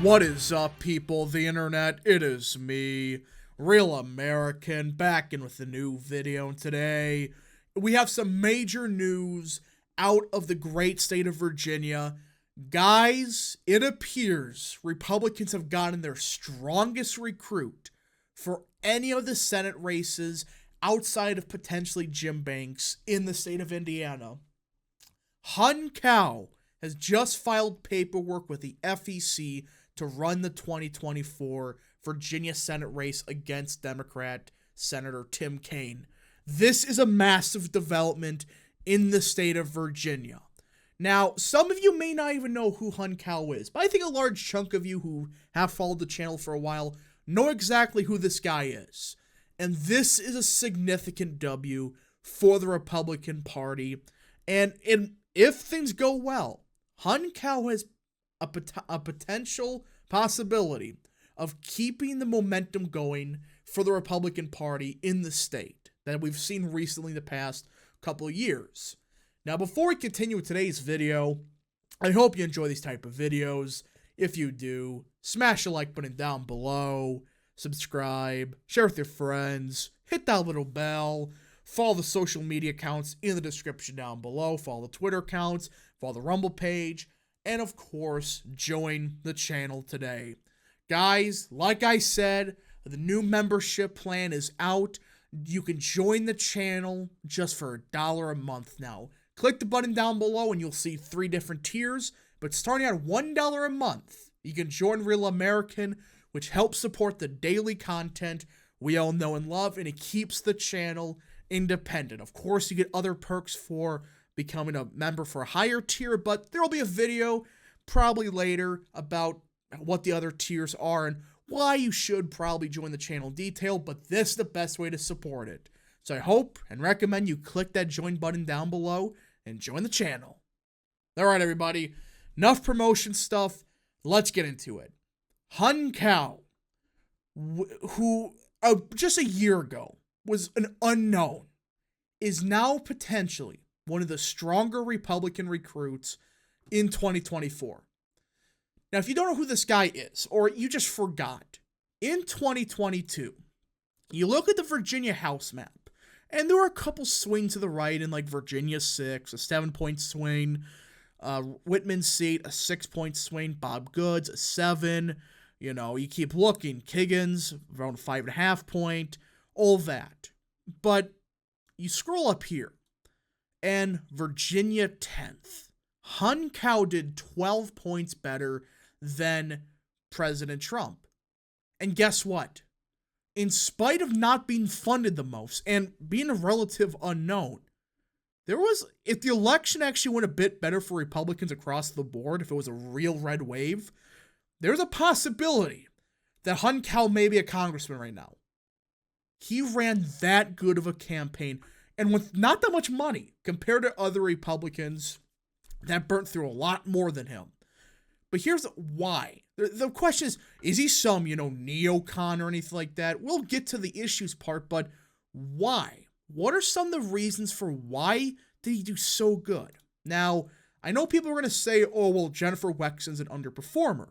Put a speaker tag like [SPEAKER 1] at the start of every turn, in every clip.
[SPEAKER 1] What is up, people of the internet? It is me, Real American, back in with a new video. And today, we have some major news out of the great state of Virginia. Guys, it appears Republicans have gotten their strongest recruit for any of the Senate races outside of potentially Jim Banks in the state of Indiana. Hun Cao has just filed paperwork with the FEC to run the 2024 Virginia Senate race against Democrat Senator Tim Kaine. This is a massive development in the state of Virginia. Now, some of you may not even know who Hun Cao is, but I think a large chunk of you who have followed the channel for a while know exactly who this guy is. And this is a significant W for the Republican Party. And if things go well, Hun Cao has a potential possibility of keeping the momentum going for the Republican Party in the state that we've seen recently the past couple of years. Now, before we continue with today's video, I hope you enjoy these type of videos. If you do, smash the like button down below, subscribe, share with your friends, hit that little bell, follow the social media accounts in the description down below, follow the Twitter accounts, follow the Rumble page, and of course, join the channel today. Guys, like I said, the new membership plan is out. You can join the channel just for $1 a month now. Click the button down below and you'll see 3 different tiers, but starting at $1 a month, you can join Real American, which helps support the daily content we all know and love, and it keeps the channel independent. Of course, you get other perks for becoming a member for a higher tier, but there will be a video probably later about what the other tiers are and why you should probably join the channel in detail, but this is the best way to support it. So I hope and recommend you click that join button down below and join the channel. Alright everybody, enough promotion stuff, let's get into it. Hun Cao, who just a year ago was an unknown, is now potentially one of the stronger Republican recruits in 2024. Now, if you don't know who this guy is, or you just forgot, in 2022, you look at the Virginia House map, and there were a couple swings to the right in like Virginia 6, a 7-point swing, Whitman's seat, a 6-point swing, Bob Goods, a 7, you keep looking, Kiggins, around 5.5 point, all that. But you scroll up here, and Virginia 10th. Hun Cao did 12 points better than President Trump. And guess what? In spite of not being funded the most and being a relative unknown, if the election actually went a bit better for Republicans across the board, if it was a real red wave, there's a possibility that Hun Cao may be a congressman right now. He ran that good of a campaign, and with not that much money compared to other Republicans that burnt through a lot more than him. But here's why. The question is he some, neocon or anything like that? We'll get to the issues part, but why? What are some of the reasons for why did he do so good? Now, I know people are going to say, oh, well, Jennifer Wexton's an underperformer.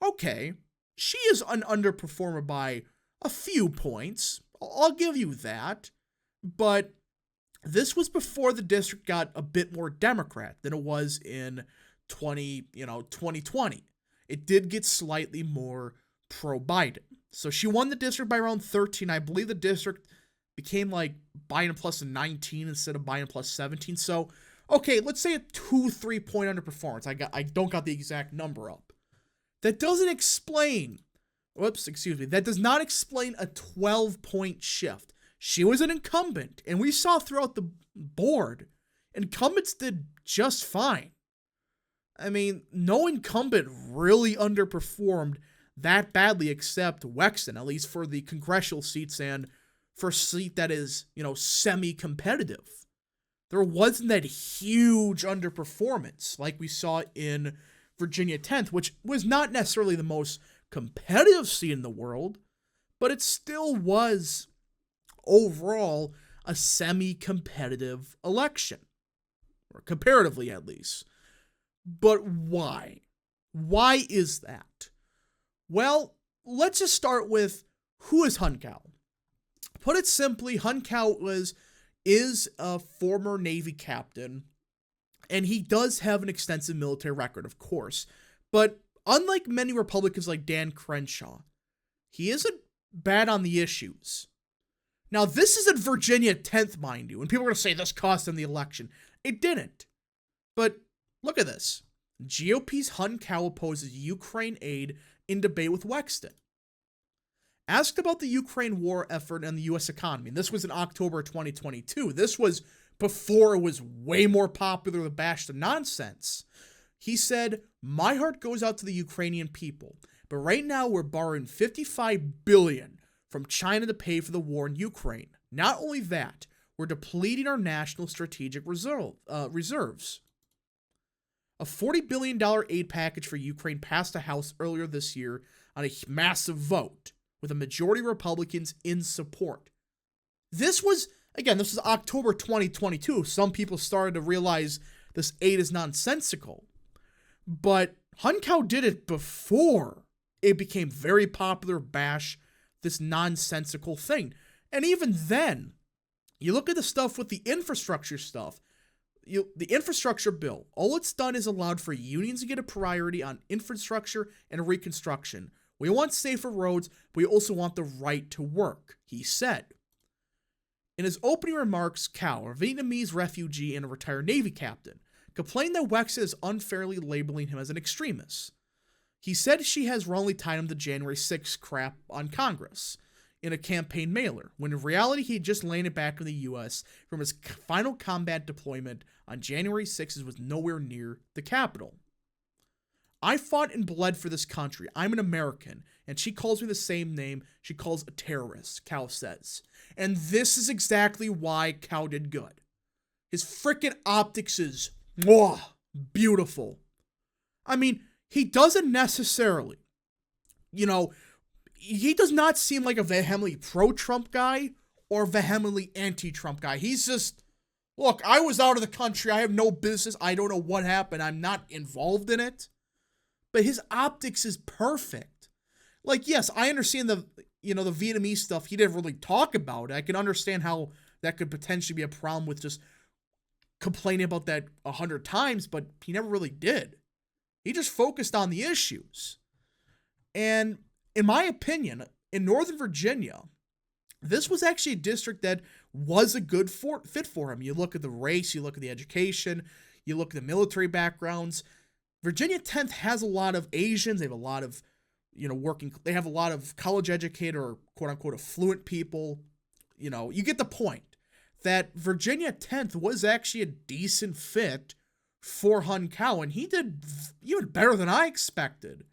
[SPEAKER 1] Okay, she is an underperformer by a few points. I'll give you that. But this was before the district got a bit more Democrat than it was in 2020. It did get slightly more pro-Biden. So she won the district by around 13. I believe the district became like Biden plus 19 instead of Biden plus 17. So, okay, let's say a 2-3 point underperformance. I don't got the exact number up. That doesn't explain, that does not explain a 12-point shift. She was an incumbent, and we saw throughout the board, incumbents did just fine. I mean, no incumbent really underperformed that badly except Wexton, at least for the congressional seats and for a seat that is, semi-competitive. There wasn't that huge underperformance like we saw in Virginia 10th, which was not necessarily the most competitive seat in the world, but it still was overall a semi-competitive election, or comparatively at least. But why? Why is that? Well, let's just start with who is Hun Kao. Put it simply, Hun Kao is a former Navy captain, and he does have an extensive military record, of course. But unlike many Republicans like Dan Crenshaw, he isn't bad on the issues. Now, this is in Virginia 10th, mind you, and people are going to say this cost him the election. It didn't. But look at this. GOP's Hun Kao opposes Ukraine aid in debate with Wexton. Asked about the Ukraine war effort and the U.S. economy, and this was in October 2022. This was before it was way more popular to bash the nonsense. He said, "My heart goes out to the Ukrainian people, but right now we're borrowing $55 billion from China to pay for the war in Ukraine. Not only that, we're depleting our national strategic reserves." A $40 billion aid package for Ukraine passed the House earlier this year on a massive vote, with a majority of Republicans in support. This was October 2022. Some people started to realize this aid is nonsensical. But Hun Kao did it before it became very popular to bash this nonsensical thing. And even then, you look at the stuff with the infrastructure stuff, the infrastructure bill, all it's done is allowed for unions to get a priority on infrastructure and reconstruction. We want safer roads, but we also want the right to work, he said. In his opening remarks, Kao, a Vietnamese refugee and a retired Navy captain, complained that Wexton is unfairly labeling him as an extremist. He said she has wrongly tied him to January 6th crap on Congress in a campaign mailer, when in reality he had just landed back in the U.S. from his final combat deployment on January 6th and was nowhere near the Capitol. "I fought and bled for this country. I'm an American, and she calls me the same name she calls a terrorist," Kao says. And this is exactly why Kao did good. His frickin' optics is beautiful. I mean, he doesn't necessarily, he does not seem like a vehemently pro-Trump guy or vehemently anti-Trump guy. He's just, look, I was out of the country. I have no business. I don't know what happened. I'm not involved in it. But his optics is perfect. Like, yes, I understand the Vietnamese stuff. He didn't really talk about it. I can understand how that could potentially be a problem with just complaining about that 100 times, but he never really did. He just focused on the issues. And in my opinion, in Northern Virginia, this was actually a district that was a good fit for him. You look at the race, you look at the education, you look at the military backgrounds. Virginia 10th has a lot of Asians. They have a lot of, they have a lot of college educated or quote unquote affluent people. You get the point that Virginia 10th was actually a decent fit for Hun Kao, and he did even better than I expected.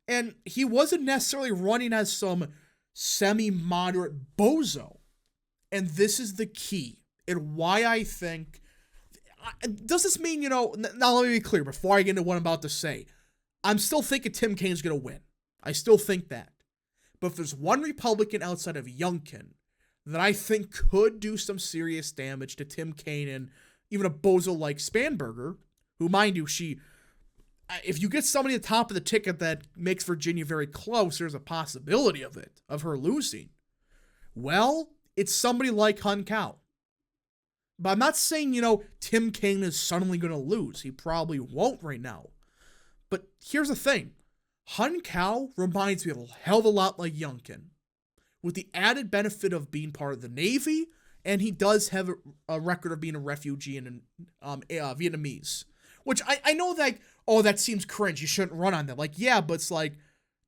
[SPEAKER 1] And he wasn't necessarily running as some semi-moderate bozo. And this is the key and why I think. Does this mean, now let me be clear before I get into what I'm about to say. I'm still thinking Tim Kaine's going to win. I still think that. But if there's one Republican outside of Youngkin that I think could do some serious damage to Tim Kaine and even a bozo like Spanberger, who, mind you, if you get somebody at the top of the ticket that makes Virginia very close, there's a possibility of her losing. Well, it's somebody like Hun Kao. But I'm not saying, Tim Kaine is suddenly going to lose. He probably won't right now. But here's the thing. Hun Kao reminds me a hell of a lot like Youngkin, with the added benefit of being part of the Navy, and he does have a record of being a refugee and Vietnamese. Which I know that, that seems cringe. You shouldn't run on that. Like, yeah, but it's like,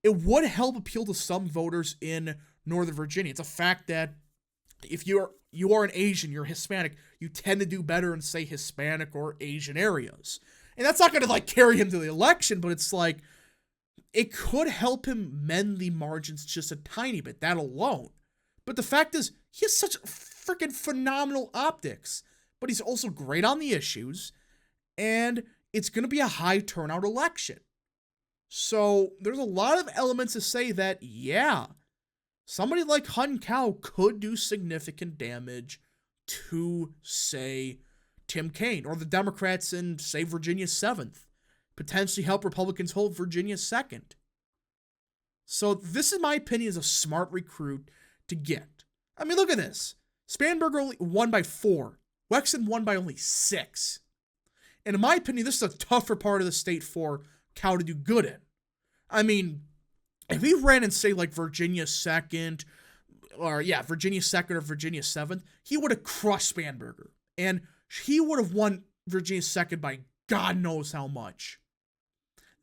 [SPEAKER 1] it would help appeal to some voters in Northern Virginia. It's a fact that if you are an Asian, you're Hispanic, you tend to do better in, say, Hispanic or Asian areas. And that's not going to, carry him to the election, but it's like, it could help him mend the margins just a tiny bit, that alone. But the fact is, he has such freaking phenomenal optics, but he's also great on the issues, and it's going to be a high turnout election. So there's a lot of elements to say that, yeah, somebody like Hun Kao could do significant damage to, say, Tim Kaine or the Democrats in, say, Virginia 7th. Potentially help Republicans hold Virginia 2nd. So this, in my opinion, is a smart recruit to get. I mean, look at this. Spanberger only won by 4. Wexton won by only 6. And in my opinion, this is a tougher part of the state for Cal to do good in. I mean, if he ran in, say, like Virginia 2nd, or Virginia 2nd or Virginia 7th, he would have crushed Spanberger. And he would have won Virginia 2nd by God knows how much.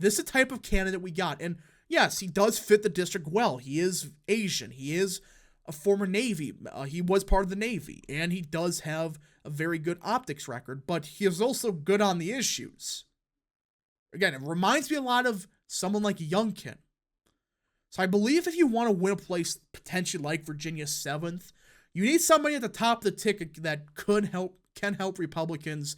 [SPEAKER 1] This is the type of candidate we got. And yes, he does fit the district well. He is Asian. He is a former Navy. He was part of the Navy. And he does have a very good optics record. But he is also good on the issues. Again, it reminds me a lot of someone like Youngkin. So I believe if you want to win a place potentially like Virginia 7th, you need somebody at the top of the ticket that can help Republicans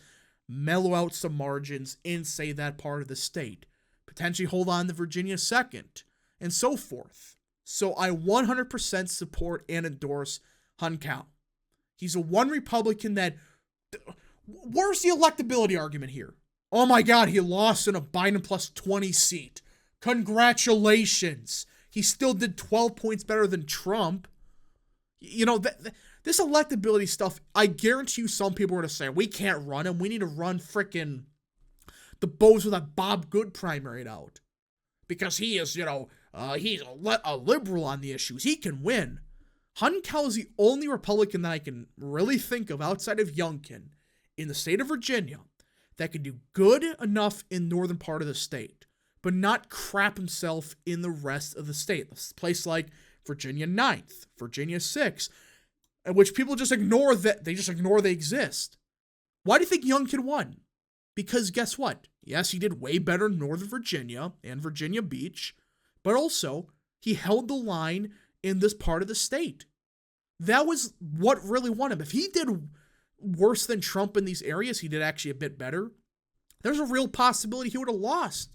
[SPEAKER 1] mellow out some margins in, say, that part of the state. Potentially hold on to Virginia 2nd, and so forth. So I 100% support and endorse Hun Cal. He's a one Republican that... Where's the electability argument here? Oh my God, he lost in a Biden plus 20 seat. Congratulations. He still did 12 points better than Trump. You know, this electability stuff, I guarantee you some people are going to say, we can't run him. We need to run frickin' the Bows with that Bob Good primary out. Because he is, he's a liberal on the issues. He can win. Hun Cal is the only Republican that I can really think of outside of Youngkin in the state of Virginia that can do good enough in northern part of the state, but not crap himself in the rest of the state. A place like Virginia 9th, Virginia 6th, in which people just ignore that, they just ignore they exist. Why do you think Youngkin won? Because guess what? Yes, he did way better in Northern Virginia and Virginia Beach, but also he held the line in this part of the state. That was what really won him. If he did worse than Trump in these areas, he did actually a bit better, there's a real possibility he would have lost.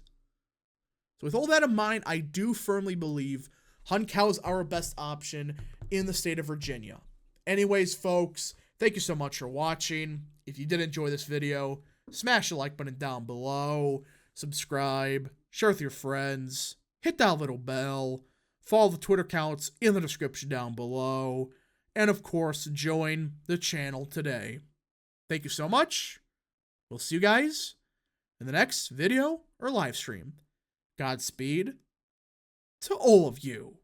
[SPEAKER 1] So with all that in mind, I do firmly believe Hun Cal is our best option in the state of Virginia. Anyways, folks, thank you so much for watching. If you did enjoy this video, smash the like button down below, subscribe, share with your friends, hit that little bell, follow the Twitter accounts in the description down below, and of course, join the channel today. Thank you so much. We'll see you guys in the next video or live stream. Godspeed to all of you.